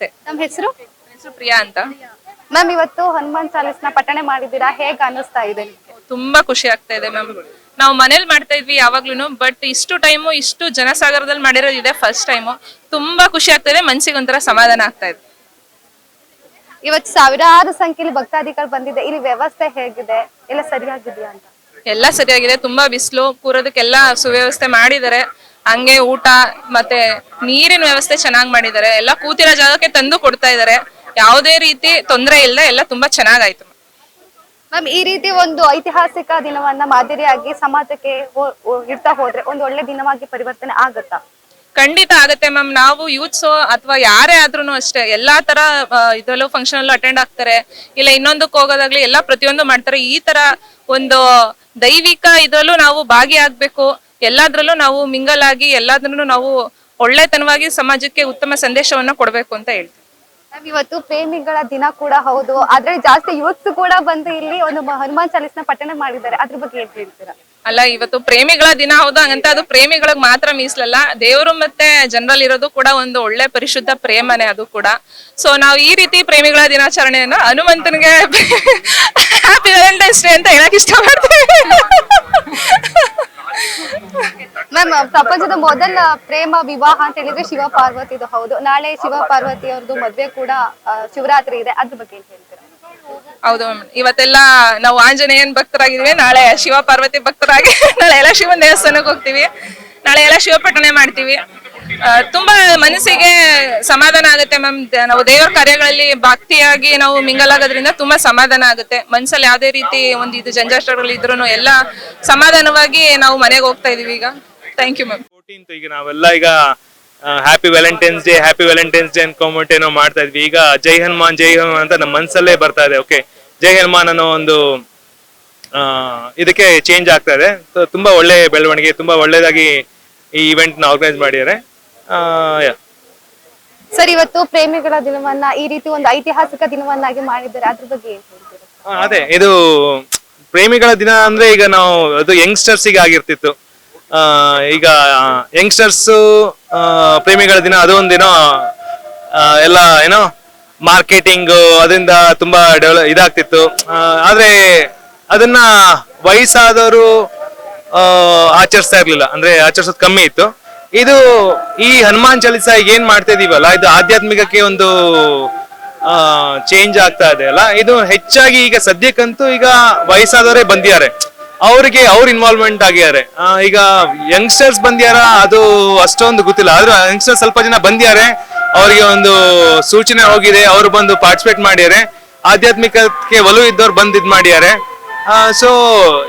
ಅಷ್ಟೇ. ನಮ್ಮ ಹೆಸರು ಹೆಸರು ಪ್ರಿಯಾ ಅಂತ. ಮ್ಯಾಮ್, ಇವತ್ತು ಹನುಮಾನ್ ಚಾಲೀಸ್ನ ಪಠಣೆ ಮಾಡಿದ್ದೀರಾ, ಹೇಗೆ ಅನ್ನಿಸ್ತಾ ಇದೆ? ತುಂಬಾ ಖುಷಿ ಆಗ್ತಾ ಇದೆ ಮ್ಯಾಮ್. ನಾವು ಮನೇಲಿ ಮಾಡ್ತಾ ಇದ್ವಿ ಯಾವಾಗ್ಲೂ, ಬಟ್ ಇಷ್ಟು ಟೈಮು ಇಷ್ಟು ಜನಸಾಗರದಲ್ಲಿ ಮಾಡಿರೋದು ಇದೆ ಫಸ್ಟ್ ಟೈಮು. ತುಂಬಾ ಖುಷಿ ಆಗ್ತಾ ಇದೆ, ಮನ್ಸಿಗೆ ಒಂಥರ ಸಮಾಧಾನ ಆಗ್ತಾ ಇದೆ. ಇವತ್ತು ಸಾವಿರಾರು ಸಂಖ್ಯೆಯಲ್ಲಿ ಭಕ್ತಾದಿಗಳು ಬಂದಿದೆ, ಇಲ್ಲಿ ವ್ಯವಸ್ಥೆ ಹೇಗಿದೆ, ಎಲ್ಲ ಸರಿಯಾಗಿದೆಯಾ ಅಂತ? ಎಲ್ಲ ಸರಿಯಾಗಿದೆ. ತುಂಬಾ ಬಿಸಿಲು, ಕೂರೋದಕ್ಕೆಲ್ಲ ಸುವ್ಯವಸ್ಥೆ ಮಾಡಿದ್ದಾರೆ. ಹಂಗೆ ಊಟ ಮತ್ತೆ ನೀರಿನ ವ್ಯವಸ್ಥೆ ಚೆನ್ನಾಗಿ ಮಾಡಿದ್ದಾರೆ. ಎಲ್ಲ ಕೂತಿರೋ ಜಾಗಕ್ಕೆ ತಂದು ಕೊಡ್ತಾ ಇದ್ದಾರೆ. ಯಾವುದೇ ರೀತಿ ತೊಂದರೆ ಇಲ್ಲದೆ ಎಲ್ಲ ತುಂಬಾ ಚೆನ್ನಾಗಾಯ್ತು. ಮ್ಯಾಮ್, ಈ ರೀತಿ ಒಂದು ಐತಿಹಾಸಿಕ ದಿನವನ್ನ ಮಾದರಿಯಾಗಿ ಸಮಾಜಕ್ಕೆ ಇಡ್ತಾ ಹೋದ್ರೆ ಒಂದು ಒಳ್ಳೆ ದಿನವಾಗಿ ಪರಿವರ್ತನೆ ಆಗುತ್ತಾ? ಖಂಡಿತ ಆಗತ್ತೆ ಮ್ಯಾಮ್. ನಾವು ಯೂತ್ಸ್ ಅಥವಾ ಯಾರೇ ಆದ್ರೂ ಅಷ್ಟೇ, ಎಲ್ಲಾ ತರ ಇದರಲ್ಲೂ ಫಂಕ್ಷನ್ ಅಲ್ಲೂ ಅಟೆಂಡ್ ಆಗ್ತಾರೆ, ಇಲ್ಲ ಇನ್ನೊಂದಕ್ಕೆ ಹೋಗೋದಾಗ್ಲಿ ಎಲ್ಲ ಪ್ರತಿಯೊಂದು ಮಾಡ್ತಾರೆ. ಈ ತರ ಒಂದು ದೈವಿಕ ಇದರಲ್ಲೂ ನಾವು ಭಾಗಿಯಾಗಬೇಕು. ಎಲ್ಲಾದ್ರಲ್ಲೂ ನಾವು ಮಿಂಗಲ್ ಆಗಿ ಎಲ್ಲಾದ್ರೂ ನಾವು ಒಳ್ಳೆತನವಾಗಿ ಸಮಾಜಕ್ಕೆ ಉತ್ತಮ ಸಂದೇಶವನ್ನ ಕೊಡ್ಬೇಕು ಅಂತ ಹೇಳ್ತೀವಿ. ಇವತ್ತು ಪ್ರೇಮಿಗಳ ದಿನ ಕೂಡ ಹೌದು, ಆದ್ರೆ ಜಾಸ್ತಿ ಯೂತ್ಸ್ ಕೂಡ ಬಂದು ಇಲ್ಲಿ ಒಂದು ಹನುಮಾನ್ ಚಾಲೀಸ್ನ ಪಠಣೆ ಮಾಡಿದ್ದಾರೆ, ಅದ್ರ ಬಗ್ಗೆ ಏನ್ ಹೇಳ್ತೀರಾ? ಅಲ್ಲ, ಇವತ್ತು ಪ್ರೇಮಿಗಳ ದಿನ ಹೌದು, ಹಂಗಂತ ಅದು ಪ್ರೇಮಿಗಳಿಗೆ ಮಾತ್ರ ಮೀಸಲಲ್ಲ. ದೇವರು ಮತ್ತೆ ಜನರಲ್ಲಿ ಇರೋದು ಕೂಡ ಒಂದು ಒಳ್ಳೆ ಪರಿಶುದ್ಧ ಪ್ರೇಮನೆ ಅದು ಕೂಡ. ಸೊ ನಾವು ಈ ರೀತಿ ಪ್ರೇಮಿಗಳ ದಿನಾಚರಣೆಯನ್ನ ಹನುಮಂತನಿಗೆ ಹ್ಯಾಪಿ ವ್ಯಾಲೆಂಟೈನ್ಸ್ ಡೇ ಅಂತ ಹೇಳಕ್ ಇಷ್ಟಪಡ್ತೀವಿ. ಮ್ಯಾಮ್, ಪ್ರಪಂಚದ ಮೊದಲ ಪ್ರೇಮ ವಿವಾಹ ಅಂತ ಹೇಳಿದ್ರೆ ಶಿವ ಪಾರ್ವತಿದು ಹೌದು. ನಾಳೆ ಶಿವ ಪಾರ್ವತಿ ಅವ್ರದ್ದು ಮದ್ವೆ ಕೂಡ ಶಿವರಾತ್ರಿ ಇದೆ, ಅದ್ರ ಬಗ್ಗೆ ಏನ್ ಹೇಳ್ತೀರಾ? ಹೌದು ಮ್ಯಾಮ್, ಇವತ್ತೆಲ್ಲ ನಾವು ಆಂಜನೇಯನ್ ಭಕ್ತರಾಗಿದ್ವಿ, ನಾಳೆ ಶಿವ ಪಾರ್ವತಿ ಭಕ್ತರಾಗಿ ನಾಳೆ ಎಲ್ಲ ಶಿವನ ದೇವಸ್ಥಾನಕ್ಕೆ ಹೋಗ್ತೀವಿ, ನಾಳೆ ಎಲ್ಲ ಶಿವಪಠಣೆ ಮಾಡ್ತೀವಿ. ತುಂಬಾ ಮನಸ್ಸಿಗೆ ಸಮಾಧಾನ ಆಗುತ್ತೆ ಮ್ಯಾಮ್. ನಾವು ದೇವರ ಕಾರ್ಯಗಳಲ್ಲಿ ಭಕ್ತಿಯಾಗಿ ನಾವು ಮಿಂಗಲ್ ಆಗೋದ್ರಿಂದ ತುಂಬಾ ಸಮಾಧಾನ ಆಗುತ್ತೆ. ಮನ್ಸಲ್ಲಿ ಯಾವ್ದೇ ರೀತಿ ಒಂದು ಇದು ಜಂಜಾಟಗಳು ಇದ್ರು ಎಲ್ಲ ಸಮಾಧಾನವಾಗಿ ನಾವು ಮನೆಗೆ ಹೋಗ್ತಾ ಇದೀವಿ ಈಗ. Thank you ma'am. 14th ಈಗ ನಾವೆಲ್ಲ ಈಗ ಹ್ಯಾಪಿ ವ್ಯಾಲೆಂಟೈನ್ಸ್ ಡೇ ಅನ್ಕೊಂಬಿಟ್ಟು ಏನೋ ಮಾಡ್ತಾ ಇದ್ವಿ. ಈಗ ಜೈ ಹನುಮಾನ್ ಅಂತ ನಮ್ಮ ಮನ್ಸಲ್ಲೇ ಬರ್ತಾ ಇದೆ. ಓಕೆ, ಜೈ ಹನುಮಾನ್ ಅನ್ನೋ ಒಂದು ಇದಕ್ಕೆ ಚೇಂಜ್ ಆಗ್ತಾ ಇದೆ. ತುಂಬಾ ಒಳ್ಳೆ ಬೆಳವಣಿಗೆ, ತುಂಬಾ ಒಳ್ಳೇದಾಗಿ ಈ ಇವೆಂಟ್ ನ ಆರ್ಗನೈಸ್ ಮಾಡಿದ್ದಾರೆ. ಸರ್, ಇವತ್ತು ಪ್ರೇಮಿಗಳ ದಿನವನ್ನ ಈ ರೀತಿ ಒಂದು ಐತಿಹಾಸಿಕ ದಿನವನ್ನಾಗಿ ಮಾಡಿದ್ದಾರೆ, ಅದ್ರ ಬಗ್ಗೆ ಏನ್ ಹೇಳ್ತೀರಾ? ಅದೇ, ಇದು ಪ್ರೇಮಿಗಳ ದಿನ ಅಂದ್ರೆ ಈಗ ನಾವು ಅದು ಯಂಗ್ಸ್ಟರ್ಸಿಗೆ ಆಗಿರ್ತಿತ್ತು. ಈಗ ಯಂಗ್ಸ್ಟರ್ಸ್ ಪ್ರೇಮಿಗಳ ದಿನ ಅದು ಒಂದಿನ ಎಲ್ಲ ಏನೋ ಮಾರ್ಕೆಟಿಂಗ್ ಅದರಿಂದ ತುಂಬಾ ಇದಾಗ್ತಿತ್ತು. ಆದ್ರೆ ಅದನ್ನ ವಯಸ್ಸಾದವರು ಆಚರಿಸ್ತಾ ಇರ್ಲಿಲ್ಲ, ಅಂದ್ರೆ ಆಚರಿಸೋದು ಕಮ್ಮಿ ಇತ್ತು. ಇದು ಈ ಹನುಮಾನ್ ಚಾಲೀಸ ಏನ್ ಮಾಡ್ತಾ ಇದೀವಲ್ಲ, ಇದು ಆಧ್ಯಾತ್ಮಿಕಕ್ಕೆ ಒಂದು ಚೇಂಜ್ ಆಗ್ತಾ ಇದೆ ಅಲ್ಲ. ಇದು ಹೆಚ್ಚಾಗಿ ಈಗ ಸದ್ಯಕ್ಕಂತೂ ಈಗ ವಯಸ್ಸಾದವರೇ ಬಂದಿದ್ದಾರೆ, ಅವ್ರಿಗೆ ಅವ್ರ ಇನ್ವಾಲ್ವ್ಮೆಂಟ್ ಆಗಿದ್ದಾರೆ. ಈಗ ಯಂಗ್ಸ್ಟರ್ಸ್ ಬಂದ್ಯಾರ ಅದು ಅಷ್ಟೊಂದು ಗೊತ್ತಿಲ್ಲ, ಆದ್ರೂ ಯಂಗ್ಸ್ಟರ್ಸ್ ಸ್ವಲ್ಪ ಜನ ಬಂದಿದ್ದಾರೆ, ಅವರಿಗೆ ಒಂದು ಸೂಚನೆ ಹೋಗಿದೆ, ಅವರು ಬಂದು ಪಾರ್ಟಿಸಿಪೇಟ್ ಮಾಡಿದ್ದಾರೆ. ಆಧ್ಯಾತ್ಮಿಕಕ್ಕೆ ಒಲವು ಇದ್ದವ್ರು ಬಂದು ಇದ್ ಮಾಡಿದ್ದಾರೆ. ಸೊ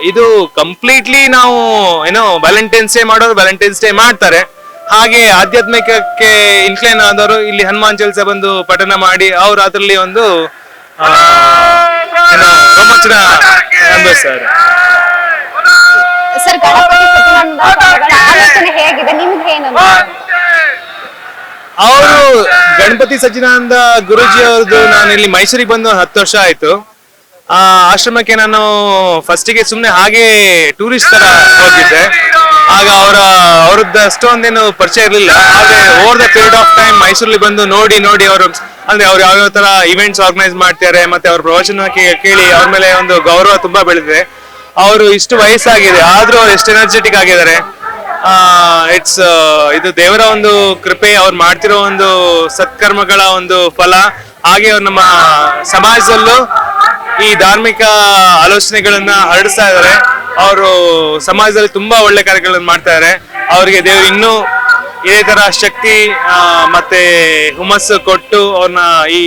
ಇದು ಕಂಪ್ಲೀಟ್ಲಿ ನಾವು ಏನೋ ವ್ಯಾಲೆಂಟೈನ್ಸ್ ಡೇ ಮಾಡೋರು ವ್ಯಾಲೆಂಟೈನ್ಸ್ ಡೇ ಮಾಡ್ತಾರೆ, ಹಾಗೆ ಆಧ್ಯಾತ್ಮಿಕಕ್ಕೆ ಇನ್ಕ್ಲೈನ್ ಆದವರು ಇಲ್ಲಿ ಹನುಮಾನ್ ಚಾಲೀಸ ಬಂದು ಪಠನ ಮಾಡಿ ಅವ್ರು ಅದರಲ್ಲಿ ಒಂದು ಏನೋ ರೋಮಾಂಚನ ಅನುಭವಿಸ್ತಾರೆ. ಸರ್, ಗಣಪತಿ ಸಚ್ಚಿದಾನಂದ ಆಲೋಚನೆ ಹೇಗಿದೆ, ನಿಮ್ಗೆ ಏನು? ಅವರು ಗಣಪತಿ ಸಚ್ಚಿದಾನಂದ ಗುರೂಜಿ ಅವ್ರದ್ದು, ನಾನು ಇಲ್ಲಿ ಮೈಸೂರಿಗೆ ಬಂದು 10 ವರ್ಷ ಆಯ್ತು. ಆ ಆಶ್ರಮಕ್ಕೆ ನಾನು ಫಸ್ಟಿಗೆ ಸುಮ್ನೆ ಹಾಗೆ ಟೂರಿಸ್ಟ್ ತರ ಹೋಗಿದ್ದೆ. ಆಗ ಅವ್ರದ್ದು ಅಷ್ಟೊಂದೇನು ಪರಿಚಯ ಇರಲಿಲ್ಲ. ಆದ್ರೆ over the period of time ಮೈಸೂರಲ್ಲಿ ಬಂದು ನೋಡಿ ಅವರು ಅಂದ್ರೆ ಅವ್ರು ಯಾವ್ಯಾವ ತರ ಇವೆಂಟ್ಸ್ ಆರ್ಗನೈಸ್ ಮಾಡ್ತಾರೆ, ಮತ್ತೆ ಅವ್ರ ಪ್ರವಚನ ಕೇಳಿ ಅವ್ರ ಮೇಲೆ ಒಂದು ಗೌರವ ತುಂಬಾ ಬೆಳೆದಿದೆ. ಅವರು ಇಷ್ಟು ವಯಸ್ಸಾಗಿದೆ ಆದ್ರೂ ಅವ್ರು ಎಷ್ಟು ಎನರ್ಜೆಟಿಕ್ ಆಗಿದ್ದಾರೆ. ಇಟ್ಸ್ ಇದು ದೇವರ ಒಂದು ಕೃಪೆ, ಅವ್ರು ಮಾಡ್ತಿರೋ ಒಂದು ಸತ್ಕರ್ಮಗಳ ಒಂದು ಫಲ. ಹಾಗೆ ಅವ್ರು ನಮ್ಮ ಸಮಾಜದಲ್ಲೂ ಈ ಧಾರ್ಮಿಕ ಆಲೋಚನೆಗಳನ್ನ ಹರಡಿಸ್ತಾ ಇದ್ದಾರೆ. ಅವರು ಸಮಾಜದಲ್ಲಿ ತುಂಬಾ ಒಳ್ಳೆ ಕಾರ್ಯಗಳನ್ನು ಮಾಡ್ತಾ ಇದ್ದಾರೆ. ಅವರಿಗೆ ದೇವರು ಇನ್ನೂ ಇದೇ ತರ ಶಕ್ತಿ ಮತ್ತೆ ಹುಮ್ಮಸ್ಸು ಕೊಟ್ಟು ಅವ್ರನ್ನ ಈ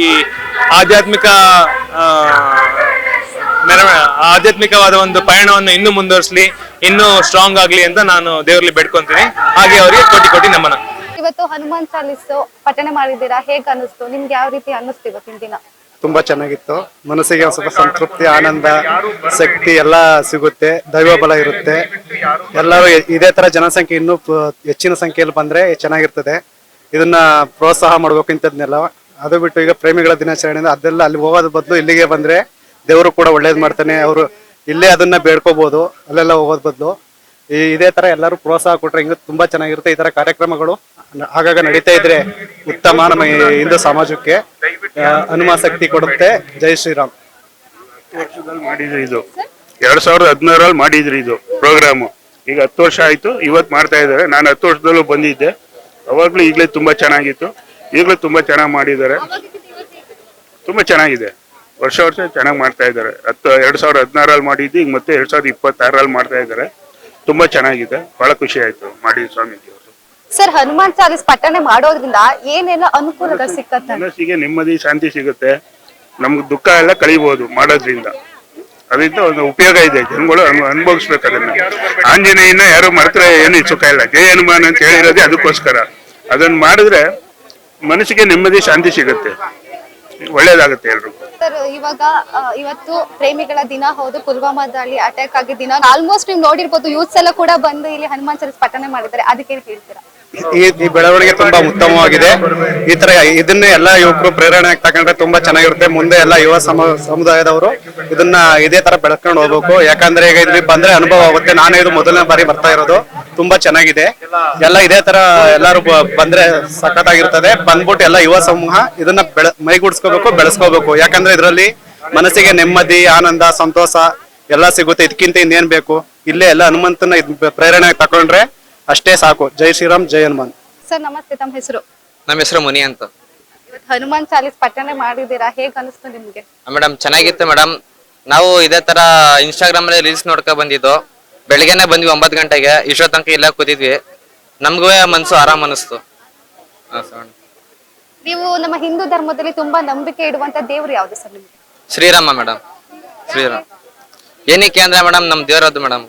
ಆಧ್ಯಾತ್ಮಿಕವಾದ ಒಂದು ಪಯಣವನ್ನು ಇನ್ನೂ ಮುಂದುವರಿಸಲಿ, ಇನ್ನೂ ಸ್ಟ್ರಾಂಗ್ ಆಗ್ಲಿ ಅಂತ ನಾನು ದೇವರಲ್ಲಿ ಬೇಡ್ಕೊಂತೀನಿ. ಹಾಗೆ ಅವರಿಗೆ ಕೋಟಿ ನಮನ. ಇವತ್ತು ಹನುಮಾನ್ ಚಾಲೀಸು ಪಠಣೆ ಮಾಡಿದ್ದೀರಾ, ಹೇಗೆ ಅನಿಸ್ತು ನಿಮ್ಗೆ? ಯಾವ ರೀತಿ ಅನ್ನಿಸ್ತು ಇವತ್ತಿನ ದಿನ? ತುಂಬಾ ಚೆನ್ನಾಗಿತ್ತು. ಮನಸ್ಸಿಗೆ ಸ್ವಲ್ಪ ಸಂತೃಪ್ತಿ, ಆನಂದ, ಶಕ್ತಿ ಎಲ್ಲ ಸಿಗುತ್ತೆ, ದೈವ ಬಲ ಇರುತ್ತೆ. ಎಲ್ಲರೂ ಇದೇ ತರ ಜನಸಂಖ್ಯೆ ಇನ್ನೂ ಹೆಚ್ಚಿನ ಸಂಖ್ಯೆಯಲ್ಲಿ ಬಂದ್ರೆ ಚೆನ್ನಾಗಿರ್ತದೆ. ಇದನ್ನ ಪ್ರೋತ್ಸಾಹ ಮಾಡ್ಬೇಕು ಇಂಥದ್ನೆಲ್ಲ. ಅದು ಬಿಟ್ಟು ಈಗ ಪ್ರೇಮಿಗಳ ದಿನಾಚರಣೆ ಅದೆಲ್ಲ ಅಲ್ಲಿ ಹೋಗೋದ್ ಬದಲು ಇಲ್ಲಿಗೆ ಬಂದ್ರೆ ದೇವರು ಕೂಡ ಒಳ್ಳೇದ್ ಮಾಡ್ತಾನೆ. ಅವರು ಇಲ್ಲೇ ಅದನ್ನ ಬೇಡ್ಕೋಬಹುದು, ಅಲ್ಲೆಲ್ಲ ಹೋಗೋದ್ ಬದಲು ಇದೇ ತರ ಎಲ್ಲರೂ ಪ್ರೋತ್ಸಾಹ ಕೊಟ್ರೆ ಹಿಂಗ ತುಂಬಾ ಚೆನ್ನಾಗಿರುತ್ತೆ. ಈ ತರ ಕಾರ್ಯಕ್ರಮಗಳು ಆಗಾಗ ನಡೀತಾ ಇದ್ರೆ ಉತ್ತಮ ನಮ್ಮ ಹಿಂದೂ ಸಮಾಜಕ್ಕೆ ಹನುಮ ಶಕ್ತಿ ಕೊಡುತ್ತೆ. ಜೈ ಶ್ರೀರಾಮ್. ವರ್ಷದಲ್ಲಿ ಮಾಡಿದ್ರಿ ಇದು 2016 ಮಾಡಿದ್ರಿ ಇದು ಪ್ರೋಗ್ರಾಮು. ಈಗ 10 ವರ್ಷ ಆಯ್ತು, ಇವತ್ತು ಮಾಡ್ತಾ ಇದ್ದಾರೆ. ನಾನು 10 ವರ್ಷದಲ್ಲೂ ಬಂದಿದ್ದೆ, ಅವಾಗ್ಲೂ ಈಗಲೇ ತುಂಬಾ ಚೆನ್ನಾಗಿತ್ತು, ಈಗಲೂ ತುಂಬಾ ಚೆನ್ನಾಗಿ ಮಾಡಿದ್ದಾರೆ, ತುಂಬಾ ಚೆನ್ನಾಗಿದೆ. ವರ್ಷ ಚೆನ್ನಾಗಿ ಮಾಡ್ತಾ ಇದ್ದಾರೆ. 2016 ಮಾಡಿದ್ದು, ಈಗ ಮತ್ತೆ 2026 ಮಾಡ್ತಾ ಇದ್ದಾರೆ. ತುಂಬಾ ಚೆನ್ನಾಗಿದೆ, ಬಹಳ ಖುಷಿ ಆಯ್ತು ಮಾಡಿ ಸ್ವಾಮೀಜಿ ಅವರು. ಸರ್, ಹನುಮಾನ್ ಚಾಲೀಸ್ ಪಠನೆ ಮಾಡೋದ್ರಿಂದ ಏನೆಲ್ಲ ಅನುಕೂಲಗಳು ಸಿಕ್ಕತ್ತೆ? ಮನಸ್ಸಿಗೆ ನೆಮ್ಮದಿ, ಶಾಂತಿ ಸಿಗುತ್ತೆ. ನಮ್ಗೆ ದುಃಖ ಎಲ್ಲ ಕಳಿಬಹುದು ಮಾಡೋದ್ರಿಂದ. ಅದರಿಂದ ಒಂದು ಉಪಯೋಗ ಇದೆ, ಜನಗಳು ಅನುಭವಿಸ್ಬೇಕು ಅದನ್ನ. ಆಂಜನೇಯನ ಯಾರು ಮರೆತರೆ ಏನು ಸುಖ ಇಲ್ಲ. ಜಯ ಹನುಮಾನ್ ಅಂತ ಹೇಳಿರೋದೇ ಅದಕ್ಕೋಸ್ಕರ. ಅದನ್ನ ಮಾಡಿದ್ರೆ ಮನಸ್ಸಿಗೆ ನೆಮ್ಮದಿ, ಶಾಂತಿ ಸಿಗುತ್ತೆ, ಒಳ್ಳೇದಾಗುತ್ತೆ ಎಲ್ರಿಗೂ. ಸರ್, ಇವಾಗ ಇವತ್ತು ಪ್ರೇಮಿಗಳ ದಿನ ಹೌದು, ಪುಲ್ವಾಮಾದಲ್ಲಿ ಅಟ್ಯಾಕ್ ಆಗಿದ್ದ ದಿನ. ಆಲ್ಮೋಸ್ಟ್ ನೀವು ನೋಡಿರ್ಬೋದು, ಯೂತ್ಸ್ ಎಲ್ಲ ಕೂಡ ಬಂದು ಇಲ್ಲಿ ಹನುಮಾನ್ ಚಾಲೀಸ್ ಪಠನೆ ಮಾಡಿದ್ದಾರೆ. ಅದಕ್ಕೆ ಹೇಳ್ತೀರಾ? ಈ ಬೆಳವಣಿಗೆ ತುಂಬಾ ಉತ್ತಮವಾಗಿದೆ. ಈ ತರ ಇದನ್ನೇ ಎಲ್ಲಾ ಯುವಕರು ಪ್ರೇರಣೆ ತಗೊಂಡ್ರೆ ತುಂಬಾ ಚೆನ್ನಾಗಿರುತ್ತೆ. ಮುಂದೆ ಎಲ್ಲ ಯುವ ಸಮುದಾಯದವರು ಇದನ್ನ ಇದೇ ತರ ಬೆಳ್ಕೊಂಡು ಹೋಗ್ಬೇಕು. ಯಾಕಂದ್ರೆ ಈಗ ಇಲ್ಲಿ ಬಂದ್ರೆ ಅನುಭವ ಆಗುತ್ತೆ. ನಾನೇ ಇದು ಮೊದಲನೇ ಬಾರಿ ಬರ್ತಾ ಇರೋದು, ತುಂಬಾ ಚೆನ್ನಾಗಿದೆ. ಎಲ್ಲ ಇದೇ ತರ ಎಲ್ಲಾರು ಬಂದ್ರೆ ಸಖತ್ತಾಗಿರ್ತದೆ. ಬಂದ್ಬಿಟ್ಟು ಎಲ್ಲ ಯುವ ಸಮೂಹ ಇದನ್ನ ಮೈಗೂಡಿಸ್ಕೋಬೇಕು, ಬೆಳೆಸ್ಕೋಬೇಕು. ಯಾಕಂದ್ರೆ ಇದರಲ್ಲಿ ಮನಸ್ಸಿಗೆ ನೆಮ್ಮದಿ, ಆನಂದ, ಸಂತೋಷ ಎಲ್ಲ ಸಿಗುತ್ತೆ. ಇದಕ್ಕಿಂತ ಇನ್ನೇನ್ ಬೇಕು? ಇಲ್ಲೇ ಎಲ್ಲ ಹನುಮಂತನ ಪ್ರೇರಣೆ ತಕೊಂಡ್ರೆ ಅಷ್ಟೇ ಸಾಕು. ಜೈ ಶ್ರೀರಾಮ್, ಜೈ ಹನುಮಾನ್. ಸರ್ ನಮಸ್ತೆ, ತಮ್ಮ ಹೆಸರು? ನಮ್ಮ ಹೆಸರು ಮುನಿ ಅಂತ. ಇವತ್ತು ಹನುಮಾನ್ ಚಾಲೀಸ್ ಪಠನೆ ಮಾಡಿದ್ದೀರಾ, ಹೇಗ್ ಅನಿಸ್ತು ನಿಮ್ಗೆ? ಮೇಡಮ್ ಚೆನ್ನಾಗಿತ್ತು ಮೇಡಮ್. ನಾವು ಇದೇ ತರ ಇನ್ಸ್ಟಾಗ್ರಾಮ್ ಅಲ್ಲಿ ರೀಲ್ಸ್ ನೋಡ್ಕೊ ಬಂದಿದ್ದು. ಬೆಳಿಗ್ಗೆನೆ ಬಂದ್ವಿ 9 ಗಂಟೆಗೆ. ಇಷ್ಟೋ ತನಕ ಇಲ್ಲ ಕೂತಿದ್ವಿ. ನಮ್ಗೂ ಮನ್ಸು ಆರಾಮ್ ಅನಿಸ್ತು. ನೀವು ನಮ್ಮ ಹಿಂದೂ ಧರ್ಮದಲ್ಲಿ ತುಂಬಾ ನಂಬಿಕೆ ಇಡುವಂತ ದೇವ್ರು ಯಾವ್ದು ಸರ್ ನಿಮ್ಗೆ? ಶ್ರೀರಾಮ ಮೇಡಮ್, ಶ್ರೀರಾಮ್. ಏನಕ್ಕೆ ಅಂದ್ರೆ ಮೇಡಮ್ ನಮ್ ದೇವ್ರದ್ದು ಮೇಡಮ್.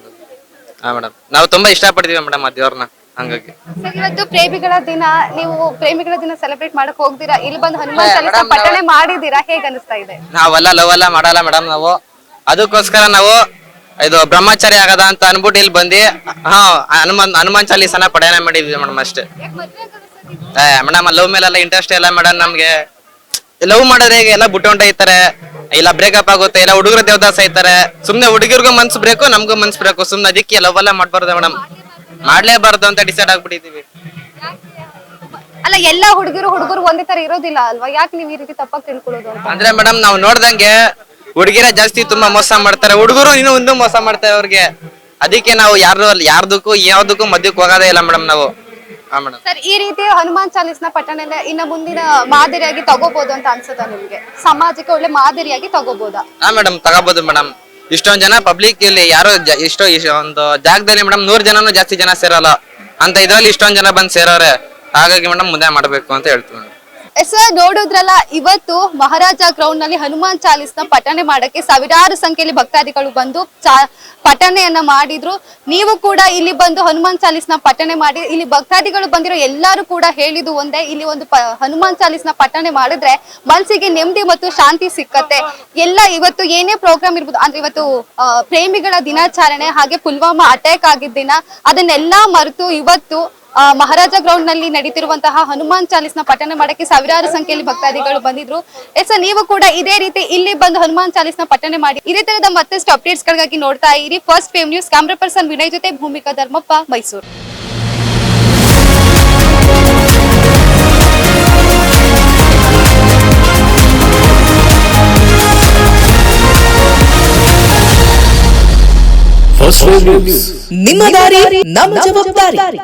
ಹಾ ಮೇಡಮ್, ನಾವು ತುಂಬಾ ಇಷ್ಟ ಪಡ್ತೀವಿ ಮೇಡಮ್ ಆ ದೇವ್ರನ್ನ, ಹಂಗಾಗಿ. ಸರ್, ಇವತ್ತು ಪ್ರೇಮಿಗಳ ದಿನ, ನೀವು ಪ್ರೇಮಿಗಳ ದಿನ ಸೆಲೆಬ್ರೇಟ್ ಮಾಡಕ್ ಹೋಗ್ತೀರಾ, ಇಲ್ಲಿ ಬಂದು ಹನುಮಾನ್ ಚಾಲೀಸ್ ಪಠನೆ ಮಾಡಿದೀರಾ, ಹೇಗ್ ಅನಿಸ್ತಾ ಇದೆ? ನಾವೆಲ್ಲ ಲವ್ ಎಲ್ಲ ಮಾಡಲ್ಲ ಮೇಡಮ್ ನಾವು. ಅದಕ್ಕೋಸ್ಕರ ನಾವು ಇದು ಬ್ರಹ್ಮಚಾರಿ ಆಗದ ಅಂತ ಅನ್ಬಿಟ್ಟು ಇಲ್ಲಿ ಬಂದು ಹನುಮಾನ್ ಚಾಲೀಸನ ಪಠನೆ ಮಾಡಿದ್ವಿ ಮೇಡಮ್, ಅಷ್ಟೇ. ಮೇಡಮ್ ಲವ್ ಮೇಲೆಲ್ಲ ಇಂಟ್ರೆಸ್ಟ್ ಇಲ್ಲ ಮೇಡಮ್ ನಮ್ಗೆ. ಲವ್ ಮಾಡಿದ್ರೆ ಈಗ ಎಲ್ಲ ಬಿಟ್ಟು ಹೊಂಟೈತಾರೆ, ಇಲ್ಲ ಬ್ರೇಕಪ್ ಆಗುತ್ತೆ, ಇಲ್ಲ ಹುಡುಗರು ದೇವದಾಸ ಐತಾರೆ. ಸುಮ್ನೆ ಹುಡುಗಿರ್ಗೂ ಮನ್ಸು ಬೇಕು, ನಮ್ಗೂ ಮನ್ಸು ಬೇಕು. ಸುಮ್ನೆ ಅದಕ್ಕೆ ಲವ್ ಎಲ್ಲ ಮಾಡ್ಬಾರ್ದು ಮೇಡಮ್, ಮಾಡ್ಲೇಬಾರ್ದು ಅಂತ ಡಿಸೈಡ್ ಆಗ್ಬಿಟ್ಟಿದೀವಿ. ಅಲ್ಲ, ಎಲ್ಲಾ ಹುಡುಗರು ಒಂದೇ ತರ ಇರೋದಿಲ್ಲ ಅಲ್ವಾ? ಯಾಕೆ ನೀವು ಈ ರೀತಿ ತಪ್ಪಾಗಿ ತಿಳ್ಕೊಳ್ಳೋದು ಅಂತ? ಅಂದ್ರೆ ಮೇಡಮ್ ನಾವು ನೋಡ್ದಂಗೆ ಹುಡುಗಿರ ಜಾಸ್ತಿ ತುಂಬಾ ಮೋಸ ಮಾಡ್ತಾರೆ, ಹುಡುಗರು ಇನ್ನೂ ಒಂದು ಮೋಸ ಮಾಡ್ತಾರೆ ಅವ್ರಿಗೆ. ಅದಕ್ಕೆ ನಾವು ಯಾರ್ದಕ್ಕೂ ಯಾವ್ದಕ್ಕೂ ಮಧ್ಯಕ್ಕೆ ಹೋಗೋದೇ ಇಲ್ಲ ಮೇಡಮ್ ನಾವು. ಹಾ ಮೇಡಮ್. ಸರ್, ಈ ರೀತಿ ಹನುಮಾನ್ ಚಾಲೀಸ್ನ ಪಠನೆ ಇನ್ನ ಮುಂದಿನ ಮಾದರಿಯಾಗಿ ತಗೋಬಹುದು ಅಂತ ಅನ್ಸುತ್ತಾ ನಿಮ್ಗೆ? ಸಮಾಜಕ್ಕೆ ಒಳ್ಳೆ ಮಾದರಿಯಾಗಿ ತಗೋಬಹುದಾ? ಹಾ ಮೇಡಮ್, ತಗೋಬಹುದು ಮೇಡಮ್. ಇಷ್ಟೊಂದ್ ಜನ ಪಬ್ಲಿಕ್ ಇಲ್ಲಿ ಯಾರು ಒಂದು ಜಾಗದಲ್ಲಿ ಮೇಡಮ್ 100 ಜನನು ಜಾಸ್ತಿ ಜನ ಸೇರಲ್ಲ ಅಂತ ಇದ್ರಲ್ಲಿ ಇಷ್ಟೊಂದ್ ಜನ ಬಂದ್ ಸೇರೋರೆ. ಹಾಗಾಗಿ ಮೇಡಮ್ ಮುಂದೆ ಮಾಡ್ಬೇಕು ಅಂತ ಹೇಳ್ತೀವಿ ಮೇಡಮ್. ಸರ್, ನೋಡಿದ್ರಲ್ಲ, ಇವತ್ತು ಮಹಾರಾಜ ಗ್ರೌಂಡ್ ನಲ್ಲಿ ಹನುಮಾನ್ ಚಾಲೀಸ್ನ ಪಠನೆ ಮಾಡಕ್ಕೆ ಸಾವಿರಾರು ಸಂಖ್ಯೆಯಲ್ಲಿ ಭಕ್ತಾದಿಗಳು ಬಂದು ಪಠನೆಯನ್ನ ಮಾಡಿದ್ರು. ನೀವು ಕೂಡ ಇಲ್ಲಿ ಬಂದು ಹನುಮಾನ್ ಚಾಲೀಸ್ನ ಪಠನೆ ಮಾಡಿ, ಇಲ್ಲಿ ಭಕ್ತಾದಿಗಳು ಬಂದಿರೋ ಎಲ್ಲರೂ ಕೂಡ ಹೇಳಿದ್ದು ಒಂದೇ, ಇಲ್ಲಿ ಒಂದು ಹನುಮಾನ್ ಚಾಲೀಸ್ನ ಪಠನೆ ಮಾಡಿದ್ರೆ ಮನಸ್ಸಿಗೆ ನೆಮ್ಮದಿ ಮತ್ತು ಶಾಂತಿ ಸಿಕ್ಕತ್ತೆ. ಎಲ್ಲ ಇವತ್ತು ಏನೇ ಪ್ರೋಗ್ರಾಮ್ ಇರ್ಬೋದು, ಅಂದ್ರೆ ಇವತ್ತು ಪ್ರೇಮಿಗಳ ದಿನಾಚರಣೆ, ಹಾಗೆ ಪುಲ್ವಾಮಾ ಅಟ್ಯಾಕ್ ಆಗಿದ್ದ ದಿನ, ಅದನ್ನೆಲ್ಲಾ ಮರೆತು ಇವತ್ತು ಮಹಾರಾಜ ಗ್ರೌಂಡ್ ನಲ್ಲಿ ನಡೀತಿರುವಂತಹ ಹನುಮಾನ್ ಚಾಲೀಸ್ನ ಪಠನೆ ಮಾಡಕ್ಕೆ ಸಾವಿರಾರು ಸಂಖ್ಯೆಯಲ್ಲಿ ಭಕ್ತಾದಿಗಳು ಬಂದಿದ್ರು. ಸರ್, ನೀವು ಕೂಡ ಇದೇ ರೀತಿ ಇಲ್ಲಿ ಬಂದು ಹನುಮಾನ್ ಚಾಲೀಸ್ನ ಪಠನೆ ಮಾಡಿ. ಇದೇ ತರದ ಮತ್ತಷ್ಟು ಅಪ್ಡೇಟ್ಸ್ ಗಳಿಗಾಗಿ ನೋಡ್ತಾ ಇರಿ first fame news. Camera person Vinay ಜೊತೆ ಭೂಮಿಕಾ ಧರ್ಮಪ್ಪ, ಮೈಸೂರು. ನಿಮ್ಮ ದಾರಿ ನಮ್ಮ ಜವಾಬ್ದಾರಿ.